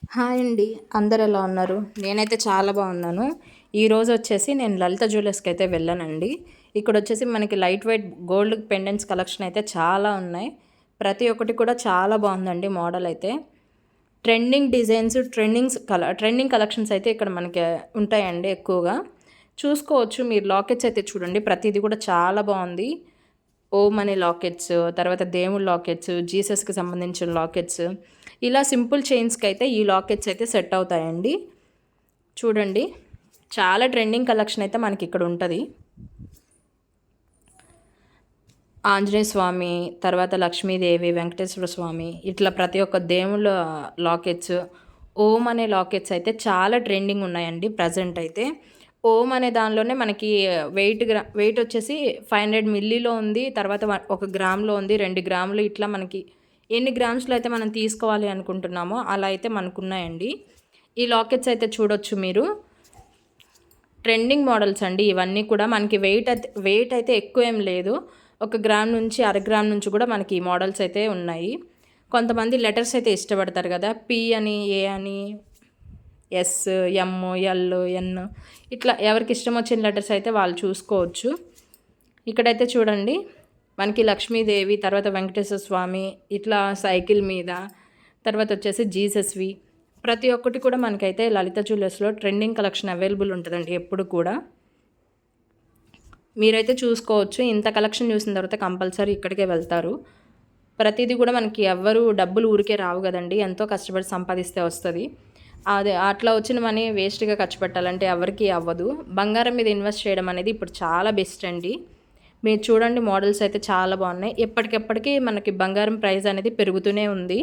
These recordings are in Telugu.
హాయ్ అండి. అందరు ఎలా ఉన్నారు? నేనైతే చాలా బాగున్నాను. ఈరోజు వచ్చేసి నేను లలిత జ్యువెలర్స్కి అయితే వెళ్ళానండి. ఇక్కడ వచ్చేసి మనకి light weight gold pendants collection అయితే చాలా ఉన్నాయి. ప్రతి ఒక్కటి కూడా చాలా బాగుందండి. మోడల్ అయితే ట్రెండింగ్ డిజైన్స్, ట్రెండింగ్ కలెక్షన్స్ అయితే ఇక్కడ మనకి ఉంటాయండి ఎక్కువగా. చూసుకోవచ్చు మీరు. లాకెట్స్ అయితే చూడండి, ప్రతిదీ కూడా చాలా బాగుంది. ఓం అనే లాకెట్స్, తర్వాత దేవుళ్ళ లాకెట్స్, జీసస్కి సంబంధించిన లాకెట్స్, ఇలా సింపుల్ చైన్స్కి అయితే ఈ లాకెట్స్ అయితే సెట్ అవుతాయండి. చూడండి, చాలా ట్రెండింగ్ కలెక్షన్ అయితే మనకి ఇక్కడ ఉంటుంది. ఆంజనేయ స్వామి, తర్వాత లక్ష్మీదేవి, వెంకటేశ్వర స్వామి, ఇట్లా ప్రతి ఒక్క దేవుళ్ళ లాకెట్స్, ఓం అనే లాకెట్స్ అయితే చాలా ట్రెండింగ్ ఉన్నాయండి ప్రజెంట్ అయితే. ఓం అనే దానిలోనే మనకి వెయిట్ వచ్చేసి 500 మిల్లీలో ఉంది, తర్వాత 1 గ్రామ్లో ఉంది, 2 గ్రాములు, ఇట్లా మనకి ఎన్ని గ్రామ్స్లో అయితే మనం తీసుకోవాలి అనుకుంటున్నామో అలా అయితే మనకున్నాయండి. ఈ లాకెట్స్ అయితే చూడొచ్చు మీరు. ట్రెండింగ్ మోడల్స్ అండి ఇవన్నీ కూడా. మనకి వెయిట్ అయితే ఎక్కువ ఏం లేదు. 1 గ్రామ్ నుంచి, అర గ్రామ్ నుంచి కూడా మనకి ఈ మోడల్స్ అయితే ఉన్నాయి. కొంతమంది లెటర్స్ అయితే ఇష్టపడతారు కదా, పి అని, ఏ అని, ఎస్, ఎమ్, ఎల్, ఎన్, ఇట్లా ఎవరికి ఇష్టం వచ్చిన లెటర్స్ అయితే వాళ్ళు చూసుకోవచ్చు. ఇక్కడైతే చూడండి, మనకి లక్ష్మీదేవి, తర్వాత వెంకటేశ్వర స్వామి, ఇట్లా సైకిల్ మీద, తర్వాత వచ్చేసి జీసస్వి, ప్రతి ఒక్కటి కూడా మనకైతే లలిత జ్యువెలర్స్లో ట్రెండింగ్ కలెక్షన్ అవైలబుల్ ఉంటుందండి ఎప్పుడు కూడా. మీరైతే చూసుకోవచ్చు. ఇంత కలెక్షన్ చూసిన తర్వాత కంపల్సరీ ఇక్కడికే వెళ్తారు. ప్రతిదీ కూడా మనకి ఎవ్వరు డబ్బులు ఊరికే రావు కదండి, ఎంతో కష్టపడి సంపాదిస్తే వస్తుంది. అదే అట్లా వచ్చిన మనీ వేస్ట్గా ఖర్చు పెట్టాలంటే ఎవరికి అవ్వదు. బంగారం మీద ఇన్వెస్ట్ చేయడం అనేది ఇప్పుడు చాలా బెస్ట్ అండి. మీరు చూడండి, మోడల్స్ అయితే చాలా బాగున్నాయి. ఎప్పటికెప్పటికీ మనకి బంగారం ప్రైస్ అనేది పెరుగుతూనే ఉంది.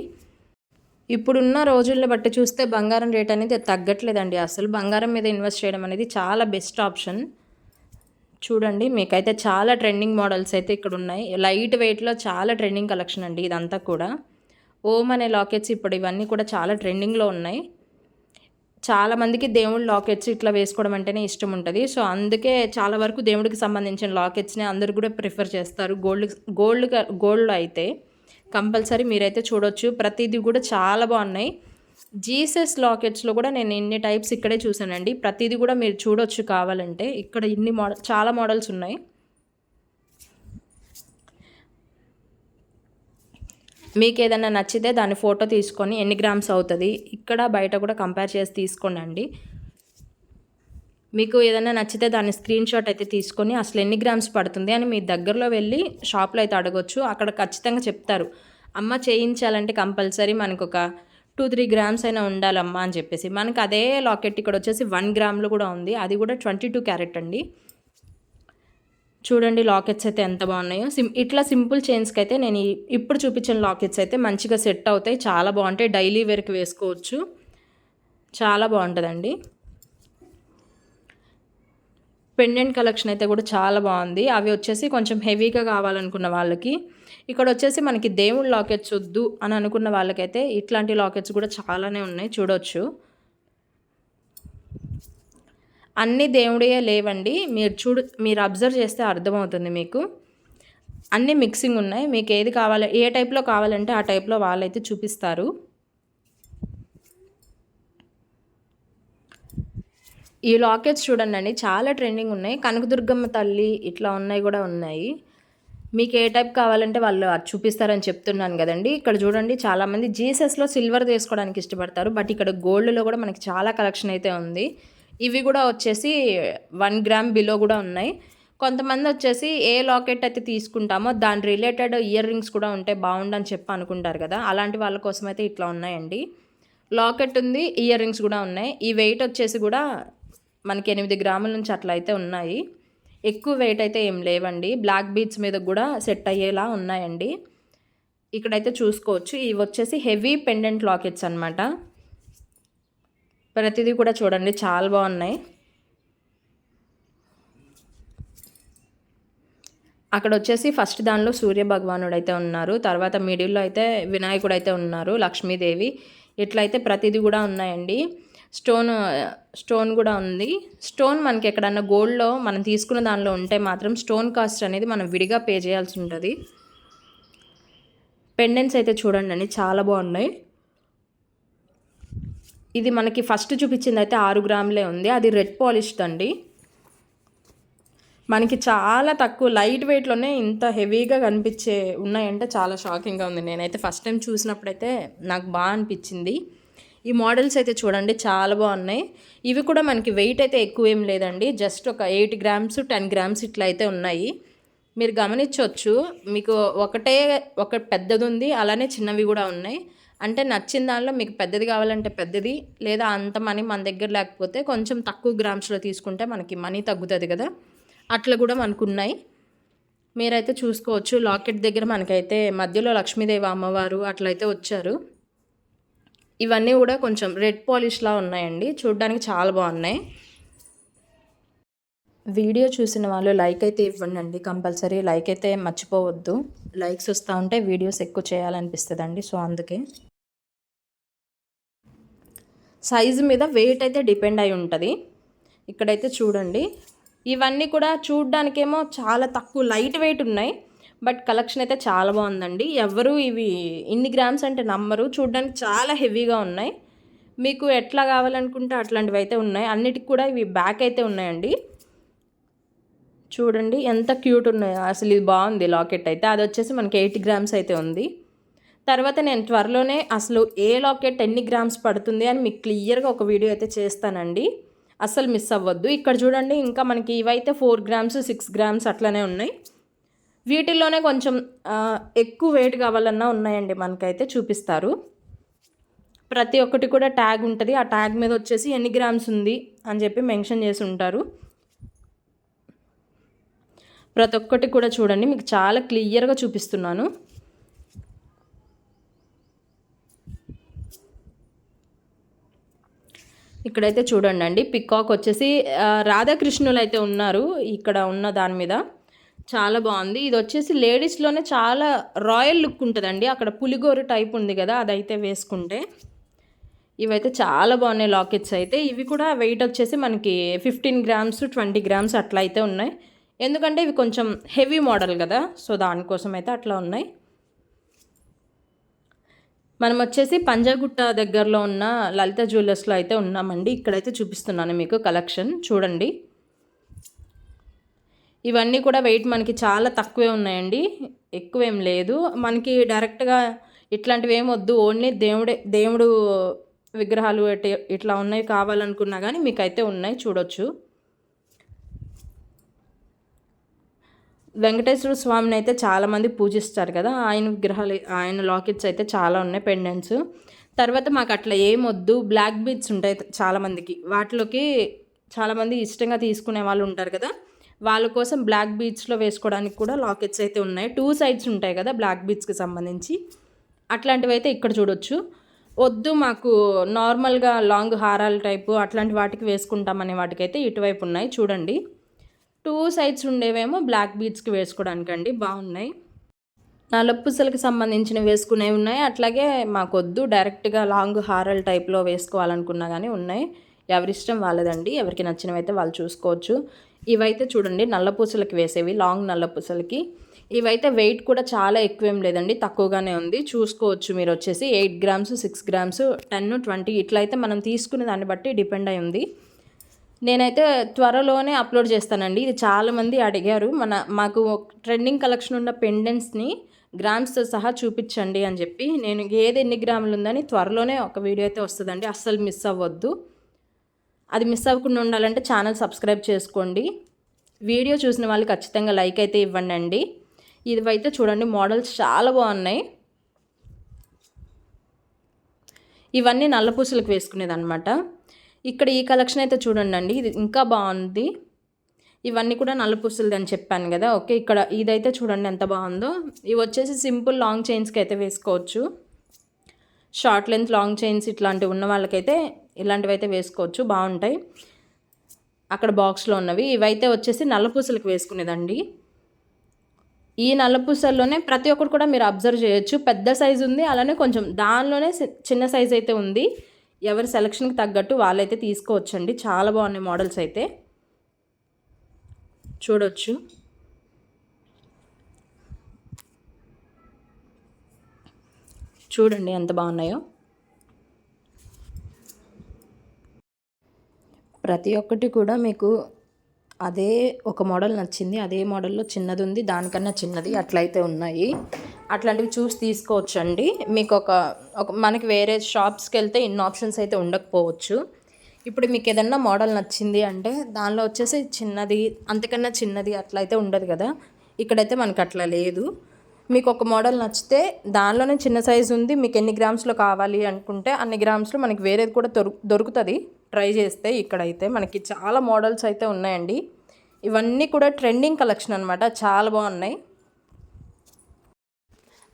ఇప్పుడున్న రోజుల్లో బట్టి చూస్తే బంగారం రేట్ అనేది తగ్గట్లేదండి. అసలు బంగారం మీద ఇన్వెస్ట్ చేయడం అనేది చాలా బెస్ట్ ఆప్షన్. చూడండి, మీకైతే చాలా ట్రెండింగ్ మోడల్స్ అయితే ఇక్కడ ఉన్నాయి. లైట్ వెయిట్లో చాలా ట్రెండింగ్ కలెక్షన్ అండి ఇదంతా కూడా. ఓం అనే లాకెట్స్ ఇప్పుడు ఇవన్నీ కూడా చాలా ట్రెండింగ్లో ఉన్నాయి. చాలామందికి దేవుళ్ళ లాకెట్స్ ఇట్లా వేసుకోవడం అంటేనే ఇష్టం ఉంటుంది. సో అందుకే చాలా వరకు దేవుడికి సంబంధించిన లాకెట్స్ని అందరు కూడా ప్రిఫర్ చేస్తారు. గోల్డ్లో అయితే కంపల్సరీ మీరైతే చూడొచ్చు. ప్రతిదీ కూడా చాలా బాగున్నాయి. జీసస్ లాకెట్స్లో కూడా నేను ఇన్ని టైప్స్ ఇక్కడే చూసానండి. ప్రతిదీ కూడా మీరు చూడొచ్చు కావాలంటే. ఇక్కడ ఇన్ని చాలా మోడల్స్ ఉన్నాయి. మీకు ఏదైనా నచ్చితే దాని ఫోటో తీసుకొని ఎన్ని గ్రామ్స్ అవుతుంది, ఇక్కడ బయట కూడా కంపేర్ చేసి తీసుకోండి. మీకు ఏదైనా నచ్చితే దాని స్క్రీన్ షాట్ అయితే తీసుకొని అసలు ఎన్ని గ్రామ్స్ పడుతుంది అని మీ దగ్గరలో వెళ్ళి షాప్లో అయితే అడగొచ్చు. అక్కడ ఖచ్చితంగా చెప్తారు. అమ్మ చేయించాలంటే కంపల్సరీ మనకు ఒక 2-3 గ్రామ్స్ అయినా ఉండాలమ్మా అని చెప్పేసి. మనకు అదే లాకెట్ ఇక్కడ వచ్చేసి 1 గ్రామ్లో కూడా ఉంది. అది కూడా 22 క్యారెట్ అండి. చూడండి లాకెట్స్ అయితే ఎంత బాగున్నాయో. ఇట్లా సింపుల్ చైన్స్కి అయితే నేను ఇప్పుడు చూపించిన లాకెట్స్ అయితే మంచిగా సెట్ అవుతాయి. చాలా బాగుంటాయి. డైలీ వేర్కి వేసుకోవచ్చు. చాలా బాగుంటుందండి. పెండెంట్ కలెక్షన్ అయితే కూడా చాలా బాగుంది. అవి వచ్చేసి కొంచెం హెవీగా కావాలనుకున్న వాళ్ళకి, ఇక్కడ వచ్చేసి మనకి దేవుళ్ళ లాకెట్స్ వద్దు అని అనుకున్న వాళ్ళకైతే ఇట్లాంటి లాకెట్స్ కూడా చాలానే ఉన్నాయి. చూడొచ్చు, అన్నీ దేవుడియే లేవండి. మీరు అబ్జర్వ్ చేస్తే అర్థమవుతుంది మీకు. అన్నీ మిక్సింగ్ ఉన్నాయి. మీకు ఏది కావాలి, ఏ టైప్లో కావాలంటే ఆ టైప్లో వాళ్ళైతే చూపిస్తారు. ఈ లాకెట్స్ చూడండి, చాలా ట్రెండింగ్ ఉన్నాయి. కనకదుర్గమ్మ తల్లి ఇట్లా ఉన్నాయి కూడా ఉన్నాయి. మీకు ఏ టైప్ కావాలంటే వాళ్ళు అది చూపిస్తారని చెప్తున్నాను కదండి. ఇక్కడ చూడండి, చాలామంది జీసస్లో సిల్వర్ తీసుకోవడానికి ఇష్టపడతారు. బట్ ఇక్కడ గోల్డ్లో కూడా మనకి చాలా కలెక్షన్ అయితే ఉంది. ఇవి కూడా వచ్చేసి 1 గ్రామ్ బిలో కూడా ఉన్నాయి. కొంతమంది వచ్చేసి ఏ లాకెట్ అయితే తీసుకుంటామో దాని రిలేటెడ్ ఇయర్ రింగ్స్ కూడా ఉంటే బాగుండని చెప్పి అనుకుంటారు కదా, అలాంటి వాళ్ళ కోసం అయితే ఇట్లా ఉన్నాయండి. లాకెట్ ఉంది, ఇయర్ రింగ్స్ కూడా ఉన్నాయి. ఈ వెయిట్ వచ్చేసి కూడా మనకి 8 గ్రాముల నుంచి అట్లా అయితే ఉన్నాయి. ఎక్కువ వెయిట్ అయితే ఏం లేవండి. బ్లాక్ బీడ్స్ మీద కూడా సెట్ అయ్యేలా ఉన్నాయండి. ఇక్కడైతే చూసుకోవచ్చు. ఇవి వచ్చేసి హెవీ పెండెంట్ లాకెట్స్ అనమాట. ప్రతిదీ కూడా చూడండి చాలా బాగున్నాయి. అక్కడ వచ్చేసి ఫస్ట్ దానిలో సూర్య భగవానుడు అయితే ఉన్నారు. తర్వాత మిడిల్లో అయితే వినాయకుడు అయితే ఉన్నారు, లక్ష్మీదేవి, ఇట్లయితే ప్రతిదీ కూడా ఉన్నాయండి. స్టోన్ కూడా ఉంది. స్టోన్ మనకి ఎక్కడన్నా గోల్డ్లో మనం తీసుకున్న దానిలో ఉంటే మాత్రం స్టోన్ కాస్ట్ అనేది మనం విడిగా పే చేయాల్సి ఉంటుంది. పెండెంట్స్ అయితే చూడండి చాలా బాగున్నాయి. ఇది మనకి ఫస్ట్ చూపించింది అయితే 6 గ్రాములే ఉంది. అది రెడ్ పాలిష్డ్ అండి. మనకి చాలా తక్కువ లైట్ వెయిట్‌లోనే ఇంత హెవీగా కనిపించే ఉన్నాయంటే చాలా షాకింగ్‌గా ఉంది. నేనైతే ఫస్ట్ టైం చూసినప్పుడైతే నాకు అనిపించింది. ఈ మోడల్స్ అయితే చూడండి చాలా బాగున్నాయి. ఇవి కూడా మనకి వెయిట్ అయితే ఎక్కువేం లేదండి. జస్ట్ ఒక 8 గ్రామ్స్ 10 గ్రామ్స్ ఇట్లా అయితే ఉన్నాయి. మీరు గమనించవచ్చు. మీకు ఒక పెద్దది ఉంది, అలానే చిన్నవి కూడా ఉన్నాయి. అంటే నచ్చిన దానిలో మీకు పెద్దది కావాలంటే పెద్దది, లేదా అంత మనీ మన దగ్గర లేకపోతే కొంచెం తక్కువ గ్రామ్స్లో తీసుకుంటే మనకి మనీ తగ్గుతుంది కదా, అట్లా కూడా మనకున్నాయి. మీరైతే చూసుకోవచ్చు. లాకెట్ దగ్గర మనకైతే మధ్యలో లక్ష్మీదేవి అమ్మవారు అట్లయితే వచ్చారు. ఇవన్నీ కూడా కొంచెం రెడ్ పాలిష్లా ఉన్నాయండి. చూడడానికి చాలా బాగున్నాయి. వీడియో చూసిన వాళ్ళు లైక్ అయితే ఇవ్వండి. కంపల్సరీ లైక్ అయితే మర్చిపోవద్దు. లైక్స్ వస్తూ ఉంటే వీడియోస్ ఎక్కువ చేయాలనిపిస్తుందండి. సో అందుకే సైజు మీద వెయిట్ అయితే డిపెండ్ అయి ఉంటుంది. ఇక్కడైతే చూడండి, ఇవన్నీ కూడా చూడ్డానికేమో చాలా తక్కువ లైట్ వెయిట్ ఉన్నాయి. బట్ కలెక్షన్ అయితే చాలా బాగుందండి. ఎవరు ఇవి ఇన్ని గ్రామ్స్ అంటే నమ్మరు. చూడ్డానికి చాలా హెవీగా ఉన్నాయి. మీకు ఎట్లా కావాలనుకుంటే అట్లాంటివి అయితే ఉన్నాయి. అన్నిటికి కూడా ఇవి బ్యాక్ అయితే ఉన్నాయండి. చూడండి ఎంత క్యూట్ ఉన్నాయో. అసలు ఇది బాగుంది లాకెట్ అయితే. అది వచ్చేసి మనకి 8 గ్రామ్స్ అయితే ఉంది. తర్వాత నేను త్వరలోనే అసలు ఏ లాకెట్ ఎన్ని గ్రామ్స్ పడుతుంది అని మీకు క్లియర్గా ఒక వీడియో అయితే చేస్తానండి. అస్సలు మిస్ అవ్వద్దు. ఇక్కడ చూడండి, ఇంకా మనకి ఇవైతే 4 గ్రామ్స్ 6 గ్రామ్స్ అట్లనే ఉన్నాయి. వీటిల్లోనే కొంచెం ఎక్కువ వెయిట్ కావాలన్నా ఉన్నాయండి. మనకైతే చూపిస్తారు. ప్రతి ఒక్కటి కూడా ట్యాగ్ ఉంటుంది. ఆ ట్యాగ్ మీద వచ్చేసి ఎన్ని గ్రామ్స్ ఉంది అని చెప్పి మెన్షన్ చేసి ఉంటారు. ప్రతి ఒక్కటి కూడా చూడండి, మీకు చాలా క్లియర్గా చూపిస్తున్నాను. ఇక్కడైతే చూడండి అండి, పికాక్ వచ్చేసి రాధాకృష్ణులు అయితే ఉన్నారు ఇక్కడ ఉన్న దాని మీద. చాలా బాగుంది. ఇది వచ్చేసి లేడీస్లోనే చాలా రాయల్ లుక్ ఉంటుందండి. అక్కడ పులిగోరు టైప్ ఉంది కదా, అదైతే వేసుకుంటే. ఇవైతే చాలా బాగున్నాయి లాకెట్స్ అయితే. ఇవి కూడా వెయిట్ వచ్చేసి మనకి 15 గ్రామ్స్ 20 గ్రామ్స్ అట్లా అయితే ఉన్నాయి. ఎందుకంటే ఇవి కొంచెం హెవీ మోడల్ కదా, సో దానికోసం అయితే అట్లా ఉన్నాయి. మనం వచ్చేసి పంజాగుట్ట దగ్గరలో ఉన్న లలిత జ్యువెలర్స్లో అయితే ఉన్నామండి. ఇక్కడైతే చూపిస్తున్నాను మీకు కలెక్షన్ చూడండి. ఇవన్నీ కూడా వెయిట్ మనకి చాలా తక్కువే ఉన్నాయండి, ఎక్కువేం లేదు. మనకి డైరెక్ట్గా ఇట్లాంటివి ఏం వద్దు, ఓన్లీ దేవుడు విగ్రహాలు ఇట్లా ఉన్నాయి కావాలనుకున్నా కానీ మీకైతే ఉన్నాయి, చూడొచ్చు. వెంకటేశ్వర స్వామిని అయితే చాలామంది పూజిస్తారు కదా, ఆయన విగ్రహాలు ఆయన లాకెట్స్ అయితే చాలా ఉన్నాయి, పెండెంట్స్. తర్వాత మాకు అట్లా ఏమొద్దు, బ్లాక్ బీడ్స్ ఉంటాయి చాలామందికి, వాటిలోకి చాలామంది ఇష్టంగా తీసుకునే వాళ్ళు ఉంటారు కదా, వాళ్ళ కోసం బ్లాక్ బీడ్స్లో వేసుకోవడానికి కూడా లాకెట్స్ అయితే ఉన్నాయి. 2 సైడ్స్ ఉంటాయి కదా బ్లాక్ బీడ్స్కి సంబంధించి, అట్లాంటివి అయితే ఇక్కడ చూడొచ్చు. వద్దు మాకు నార్మల్గా లాంగ్ హారాల టైపు అట్లాంటి వాటికి వేసుకుంటామనే వాటికైతే ఇటువైపు ఉన్నాయి చూడండి. 2 సైడ్స్ ఉండేవేమో బ్లాక్ బీడ్స్కి వేసుకోవడానికండి, బాగున్నాయి. నల్లపూసలకి సంబంధించినవి వేసుకునేవి ఉన్నాయి. అట్లాగే మాకొద్దు డైరెక్ట్గా లాంగ్ హారల్ టైప్లో వేసుకోవాలనుకున్నా కానీ ఉన్నాయి. ఎవరిష్టం వాళ్ళదండి, ఎవరికి నచ్చినవి అయితే వాళ్ళు చూసుకోవచ్చు. ఇవైతే చూడండి నల్లపూసలకి వేసేవి, లాంగ్ నల్లపూసలకి. ఇవైతే వెయిట్ కూడా చాలా ఎక్కువేం లేదండి, తక్కువగానే ఉంది. చూసుకోవచ్చు మీరు వచ్చేసి 8 గ్రామ్స్ 6 గ్రామ్స్ 10 20 ఇట్లా అయితే మనం తీసుకునే దాన్ని బట్టి డిపెండ్ అయి ఉంది. నేనైతే త్వరలోనే అప్లోడ్ చేస్తానండి. ఇది చాలామంది అడిగారు, మాకు ట్రెండింగ్ కలెక్షన్ ఉన్న పెండెంట్స్ని గ్రామ్స్తో సహా చూపించండి అని చెప్పి. నేను ఏది ఎన్ని గ్రాములు ఉందని త్వరలోనే ఒక వీడియో అయితే వస్తుందండి, అస్సలు మిస్ అవ్వద్దు. అది మిస్ అవ్వకుండా ఉండాలంటే ఛానల్ సబ్స్క్రైబ్ చేసుకోండి. వీడియో చూసిన వాళ్ళు ఖచ్చితంగా లైక్ అయితే ఇవ్వండి అండి. ఇవైతే చూడండి మోడల్స్ చాలా బాగున్నాయి. ఇవన్నీ నల్లపూసలకు వేసుకునేది అనమాట. ఇక్కడ ఈ కలెక్షన్ అయితే చూడండి అండి, ఇది ఇంకా బాగుంది. ఇవన్నీ కూడా నల్లపూసలది అని చెప్పాను కదా, ఓకే. ఇక్కడ ఇదైతే చూడండి ఎంత బాగుందో. ఇవి వచ్చేసి సింపుల్ లాంగ్ చైన్స్కి అయితే వేసుకోవచ్చు. షార్ట్ లెంత్ లాంగ్ చైన్స్ ఇట్లాంటివి ఉన్న వాళ్ళకైతే ఇలాంటివి అయితే వేసుకోవచ్చు, బాగుంటాయి. అక్కడ బాక్స్లో ఉన్నవి ఇవైతే వచ్చేసి నల్లపూసలకు వేసుకునేదండి. ఈ నల్లపూసల్లోనే ప్రతి ఒక్కరు కూడా మీరు అబ్జర్వ్ చేయొచ్చు, పెద్ద సైజు ఉంది, అలానే కొంచెం దానిలోనే చిన్న సైజు అయితే ఉంది. ఎవరి సెలక్షన్కి తగ్గట్టు వాళ్ళైతే తీసుకోవచ్చండి. చాలా బాగున్నాయి మోడల్స్ అయితే, చూడొచ్చు. చూడండి ఎంత బాగున్నాయో. ప్రతి ఒక్కటి కూడా మీకు అదే ఒక మోడల్ నచ్చింది, అదే మోడల్లో చిన్నది ఉంది, దానికన్నా చిన్నది అట్లయితే ఉన్నాయి. అట్లాంటివి చూసి తీసుకోవచ్చండి. మీకు ఒక మనకి వేరే షాప్స్కి వెళ్తే ఇన్ని ఆప్షన్స్ అయితే ఉండకపోవచ్చు. ఇప్పుడు మీకు ఏదన్నా మోడల్ నచ్చింది అంటే దానిలో వచ్చేసి చిన్నది, అంతకన్నా చిన్నది అట్లయితే ఉండదు కదా. ఇక్కడైతే మనకు అట్లా లేదు. మీకు ఒక మోడల్ నచ్చితే దానిలోనే చిన్న సైజు ఉంది, మీకు ఎన్ని గ్రామ్స్లో కావాలి అనుకుంటే అన్ని గ్రామ్స్లో మనకి వేరేది కూడా దొరుకుతుంది ట్రై చేస్తే. ఇక్కడైతే మనకి చాలా మోడల్స్ అయితే ఉన్నాయండి. ఇవన్నీ కూడా ట్రెండింగ్ కలెక్షన్ అనమాట, చాలా బాగున్నాయి.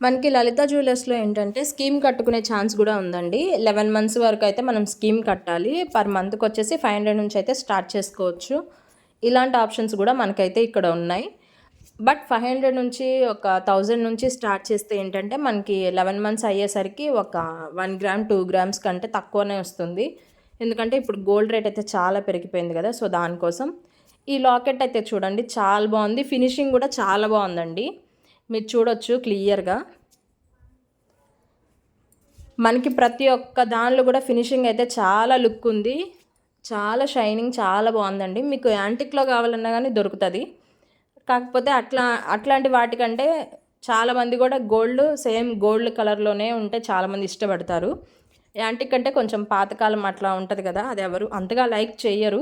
మనకి లలిత జ్యువెలర్స్లో ఏంటంటే స్కీమ్ కట్టుకునే ఛాన్స్ కూడా ఉందండి. 11 months వరకు అయితే మనం స్కీమ్ కట్టాలి. పర్ మంత్కి వచ్చేసి 500 నుంచి అయితే స్టార్ట్ చేసుకోవచ్చు. ఇలాంటి ఆప్షన్స్ కూడా మనకైతే ఇక్కడ ఉన్నాయి. బట్ 500 నుంచి ఒక 1000 నుంచి స్టార్ట్ చేస్తే ఏంటంటే మనకి 11 months అయ్యేసరికి ఒక 1 గ్రామ్ 2 grams కంటే తక్కువనే వస్తుంది. ఎందుకంటే ఇప్పుడు గోల్డ్ రేట్ అయితే చాలా పెరిగిపోయింది కదా, సో దానికోసం. ఈ లాకెట్ అయితే చూడండి చాలా బాగుంది, ఫినిషింగ్ కూడా చాలా బాగుందండి, మీరు చూడొచ్చు క్లియర్గా. మనకి ప్రతి ఒక్క దానిలో కూడా ఫినిషింగ్ అయితే చాలా లుక్ ఉంది, చాలా షైనింగ్, చాలా బాగుందండి. మీకు యాంటిక్లో కావాలన్నా కానీ దొరుకుతుంది. కాకపోతే అట్లాంటి వాటికంటే చాలామంది కూడా సేమ్ గోల్డ్ కలర్లోనే ఉంటే చాలామంది ఇష్టపడతారు. యాంటిక్ అంటే కొంచెం పాతకాలం అట్లా ఉంటుంది కదా, అది ఎవరు అంతగా లైక్ చేయరు.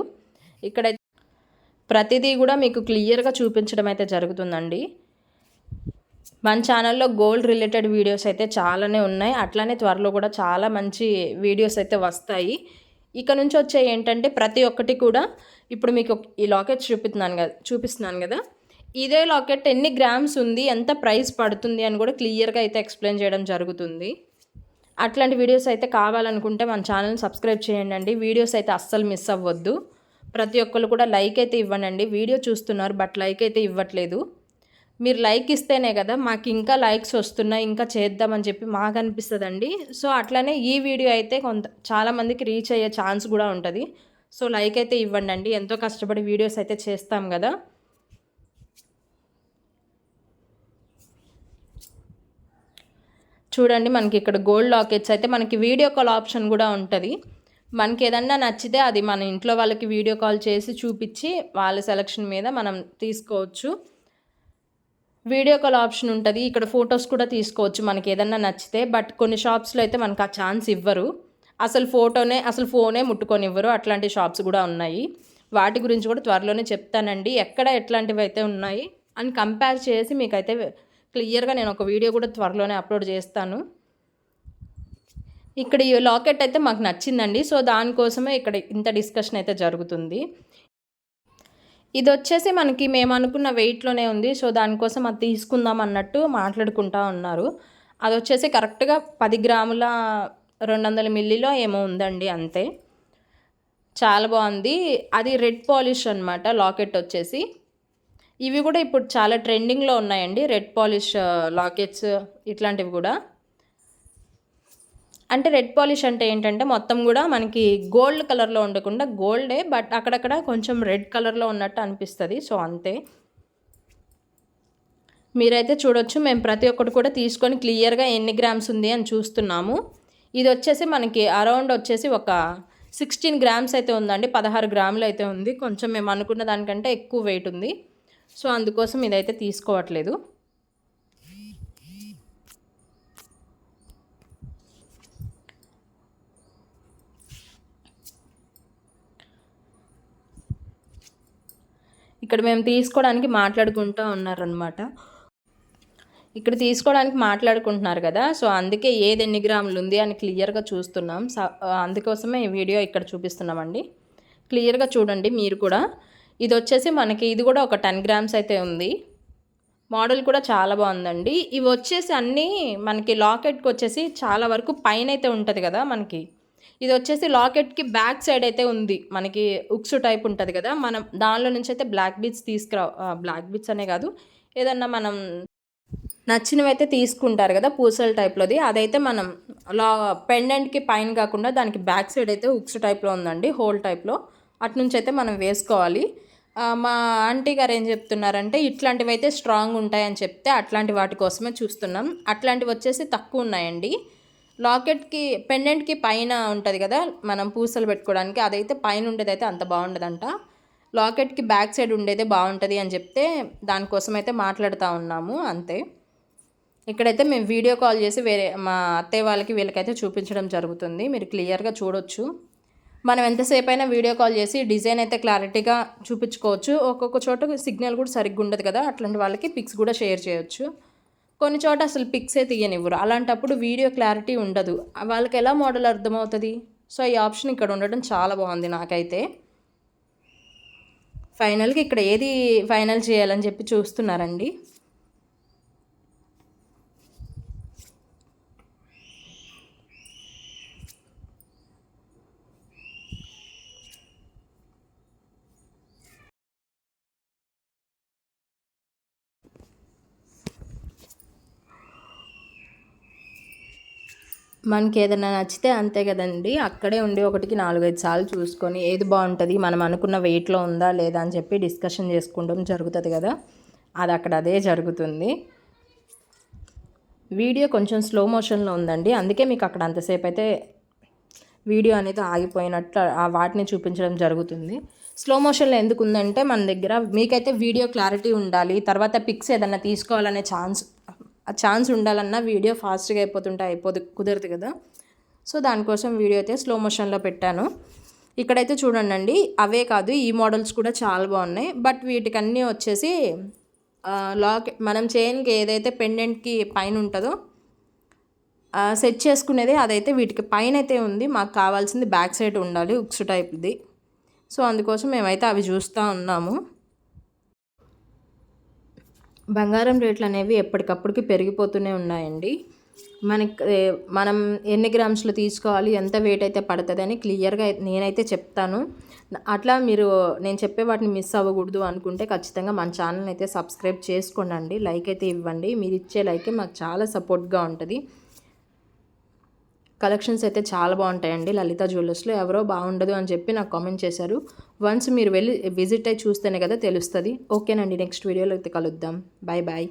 ఇక్కడైతే ప్రతిదీ కూడా మీకు క్లియర్గా చూపించడం అయితే జరుగుతుందండి. మన ఛానల్లో గోల్డ్ రిలేటెడ్ వీడియోస్ అయితే చాలానే ఉన్నాయి. అట్లానే త్వరలో కూడా చాలా మంచి వీడియోస్ అయితే వస్తాయి. ఇక నుంచి వచ్చే ఏంటంటే ప్రతి ఒక్కటి కూడా ఇప్పుడు మీకు ఈ లాకెట్ చూపిస్తున్నాను కదా, ఇదే లాకెట్ ఎన్ని గ్రామ్స్ ఉంది, ఎంత ప్రైస్ పడుతుంది అని కూడా క్లియర్గా అయితే ఎక్స్ప్లెయిన్ చేయడం జరుగుతుంది. అట్లాంటి వీడియోస్ అయితే కావాలనుకుంటే మన ఛానల్ని సబ్స్క్రైబ్ చేయండి. వీడియోస్ అయితే అస్సలు మిస్ అవ్వద్దు. ప్రతి ఒక్కరు కూడా లైక్ అయితే ఇవ్వండి. వీడియో చూస్తున్నారు బట్ లైక్ అయితే ఇవ్వట్లేదు. మీరు లైక్ ఇస్తేనే కదా మాకు ఇంకా లైక్స్ వస్తున్నాయి, ఇంకా చేద్దామని చెప్పి మాకు అనిపిస్తుందండి. సో అట్లనే ఈ వీడియో అయితే చాలామందికి రీచ్ అయ్యే ఛాన్స్ కూడా ఉంటుంది. సో లైక్ అయితే ఇవ్వండి, ఎంతో కష్టపడి వీడియోస్ అయితే చేస్తాం కదా. చూడండి మనకి ఇక్కడ గోల్డ్ లాకెట్స్ అయితే మనకి వీడియో కాల్ ఆప్షన్ కూడా ఉంటుంది. మనకి ఏదన్నా నచ్చితే అది మన ఇంట్లో వాళ్ళకి వీడియో కాల్ చేసి చూపించి వాళ్ళ సెలక్షన్ మీద మనం తీసుకోవచ్చు. వీడియో కాల్ ఆప్షన్ ఉంటుంది. ఇక్కడ ఫొటోస్ కూడా తీసుకోవచ్చు మనకి ఏదన్నా నచ్చితే. బట్ కొన్ని షాప్స్లో అయితే మనకు ఆ ఛాన్స్ ఇవ్వరు, అసలు ఫోనే ముట్టుకొనివ్వరు. అట్లాంటి షాప్స్ కూడా ఉన్నాయి. వాటి గురించి కూడా త్వరలోనే చెప్తానండి, ఎక్కడ ఎట్లాంటివి అయితే ఉన్నాయి అని కంపేర్ చేసి మీకైతే క్లియర్గా నేను ఒక వీడియో కూడా త్వరలోనే అప్లోడ్ చేస్తాను. ఇక్కడ ఈ లాకెట్ అయితే మాకు నచ్చిందండి, సో దానికోసమే ఇక్కడ ఇంత డిస్కషన్ అయితే జరుగుతుంది. ఇది వచ్చేసి మనకి మేము అనుకున్న వెయిట్లోనే ఉంది, సో దానికోసం అది తీసుకుందాం అన్నట్టు మాట్లాడుకుంటూ ఉన్నారు. అది వచ్చేసి కరెక్ట్గా 10 గ్రాముల 200 మిల్లీలో ఏమో ఉందండి, అంతే. చాలా బాగుంది. అది రెడ్ పాలిష్ అనమాట లాకెట్ వచ్చేసి. ఇవి కూడా ఇప్పుడు చాలా ట్రెండింగ్లో ఉన్నాయండి, రెడ్ పాలిష్ లాకెట్స్ ఇట్లాంటివి కూడా. అంటే రెడ్ పాలిష్ అంటే ఏంటంటే మొత్తం కూడా మనకి గోల్డ్ కలర్లో ఉండకుండా గోల్డే, బట్ అక్కడక్కడ కొంచెం రెడ్ కలర్లో ఉన్నట్టు అనిపిస్తుంది, సో అంతే. మీరైతే చూడొచ్చు, మేము ప్రతి ఒక్కటి కూడా తీసుకొని క్లియర్గా ఎన్ని గ్రామ్స్ ఉంది అని చూస్తున్నాము. ఇది వచ్చేసి మనకి అరౌండ్ వచ్చేసి ఒక 16 grams అయితే ఉందండి, 16 గ్రాములు అయితే ఉంది. కొంచెం మేము అనుకున్న దానికంటే ఎక్కువ వెయిట్ ఉంది, సో అందుకోసం ఇదైతే తీసుకోవట్లేదు. ఇక్కడ మేము తీసుకోవడానికి మాట్లాడుకుంటూ ఉన్నారనమాట. ఇక్కడ తీసుకోవడానికి మాట్లాడుకుంటున్నారు కదా, సో అందుకే ఏది ఎన్ని గ్రాములు ఉంది అని క్లియర్గా చూస్తున్నాం. అందుకోసమే ఈ వీడియో ఇక్కడ చూపిస్తున్నామండి. క్లియర్గా చూడండి మీరు కూడా. ఇది వచ్చేసి మనకి ఇది కూడా ఒక 10 grams అయితే ఉంది. మోడల్ కూడా చాలా బాగుందండి. ఇవి వచ్చేసి అన్నీ మనకి లాకెట్కి వచ్చేసి చాలా వరకు పైన అయితే ఉంటుంది కదా మనకి. ఇది వచ్చేసి లాకెట్కి బ్యాక్ సైడ్ అయితే ఉంది, మనకి ఉక్స్ టైప్ ఉంటుంది కదా, మనం దానిలో నుంచి అయితే బ్లాక్ బీట్స్ అనే కాదు, ఏదన్నా మనం నచ్చినవి అయితే తీసుకుంటారు కదా పూసల టైప్లోది, అదైతే మనం పెండెంట్కి పైన కాకుండా దానికి బ్యాక్ సైడ్ అయితే ఉక్స్ టైప్లో ఉందండి, హోల్ టైప్లో. అటు నుంచి అయితే మనం వేసుకోవాలి. మా ఆంటీ గారు ఏం చెప్తున్నారంటే ఇట్లాంటివి అయితే స్ట్రాంగ్ ఉంటాయని చెప్తే అట్లాంటి వాటి కోసమే చూస్తున్నాం. అట్లాంటివి వచ్చేసి తక్కువ ఉన్నాయండి. లాకెట్కి పెండెంట్కి పైన ఉంటుంది కదా మనం పూసలు పెట్టుకోవడానికి, అదైతే పైన ఉండేదైతే అంత బాగుండదంట. లాకెట్కి బ్యాక్ సైడ్ ఉండేదే బాగుంటుంది అని చెప్తే దానికోసం అయితే మాట్లాడుతూ ఉన్నాము అంతే. ఇక్కడైతే మేము వీడియో కాల్ చేసి వేరే మా అత్తయ్య వాళ్ళకి వీళ్ళకైతే చూపించడం జరుగుతుంది. మీరు క్లియర్గా చూడొచ్చు. మనం ఎంతసేపు అయినా వీడియో కాల్ చేసి డిజైన్ అయితే క్లారిటీగా చూపించుకోవచ్చు. ఒక్కొక్క చోట సిగ్నల్ కూడా సరిగ్గా ఉండదు కదా, అట్లాంటి వాళ్ళకి పిక్స్ కూడా షేర్ చేయొచ్చు. కొన్ని చోట అసలు పిక్సే తీయనివ్వరు, అలాంటప్పుడు వీడియో క్లారిటీ ఉండదు, వాళ్ళకి ఎలా మోడల్ అర్థమవుతుంది. సో ఈ ఆప్షన్ ఇక్కడ ఉండడం చాలా బాగుంది నాకైతే. ఫైనల్గా ఇక్కడ ఏది ఫైనల్ చేయాలని చెప్పి చూస్తున్నారండి. మనకి ఏదైనా నచ్చితే అంతే కదండి, అక్కడే ఉండి ఒకటికి 4-5 సార్లు చూసుకొని ఏది బాగుంటుంది, మనం అనుకున్న వెయిట్లో ఉందా లేదా అని చెప్పి డిస్కషన్ చేసుకుంటాం జరుగుతుంది కదా, అది అక్కడ అదే జరుగుతుంది. వీడియో కొంచెం స్లో మోషన్లో ఉందండి, అందుకే మీకు అక్కడ అంతసేపు అయితే వీడియో అనేది ఆగిపోయినట్లు వాటిని చూపించడం జరుగుతుంది. స్లో మోషన్లో ఎందుకు ఉందంటే మన దగ్గర మీకైతే వీడియో క్లారిటీ ఉండాలి, తర్వాత పిక్స్ ఏదన్నా తీసుకోవాలనే ఛాన్స్ ఉండాలన్నా వీడియో ఫాస్ట్గా అయిపోతుంటే కుదరదు కదా. సో దానికోసం వీడియో అయితే స్లో మోషన్లో పెట్టాను. ఇక్కడైతే చూడండి, అవే కాదు ఈ మోడల్స్ కూడా చాలా బాగున్నాయి. బట్ వీటికన్నీ వచ్చేసి మనం చైన్కి ఏదైతే పెండెంట్కి పైన ఉంటుందో సెట్ చేసుకునేది అదైతే వీటికి పైన అయితే ఉంది. మాకు కావాల్సింది బ్యాక్ సైడ్ ఉండాలి, ఉక్స్ టైప్ది. సో అందుకోసం మేమైతే అవి చూస్తూ ఉన్నాము. బంగారం రేట్లు అనేవి ఎప్పటికప్పుడుకి పెరిగిపోతూనే ఉన్నాయండి. మనం ఎన్ని గ్రామ్స్లో తీసుకోవాలి, ఎంత వెయిట్ అయితే పడుతుంది అని క్లియర్గా నేనైతే చెప్తాను. అట్లా నేను చెప్పే వాటిని మిస్ అవ్వకూడదు అనుకుంటే ఖచ్చితంగా మన ఛానల్ని అయితే సబ్స్క్రైబ్ చేసుకోండి, లైక్ అయితే ఇవ్వండి. మీరు ఇచ్చే లైకే మాకు చాలా సపోర్ట్గా ఉంటుంది. కలెక్షన్స్ అయితే చాలా బాగుంటాయండి లలిత జ్యువెలర్స్లో. ఎవరో బాగుండదు అని చెప్పి నాకు కామెంట్ చేశారు. వన్స్ మీరు వెళ్ళి విజిట్ అయ్యి చూస్తేనే కదా తెలుస్తుంది. ఓకేనండి, నెక్స్ట్ వీడియోలో అయితే కలుద్దాం. Bye bye.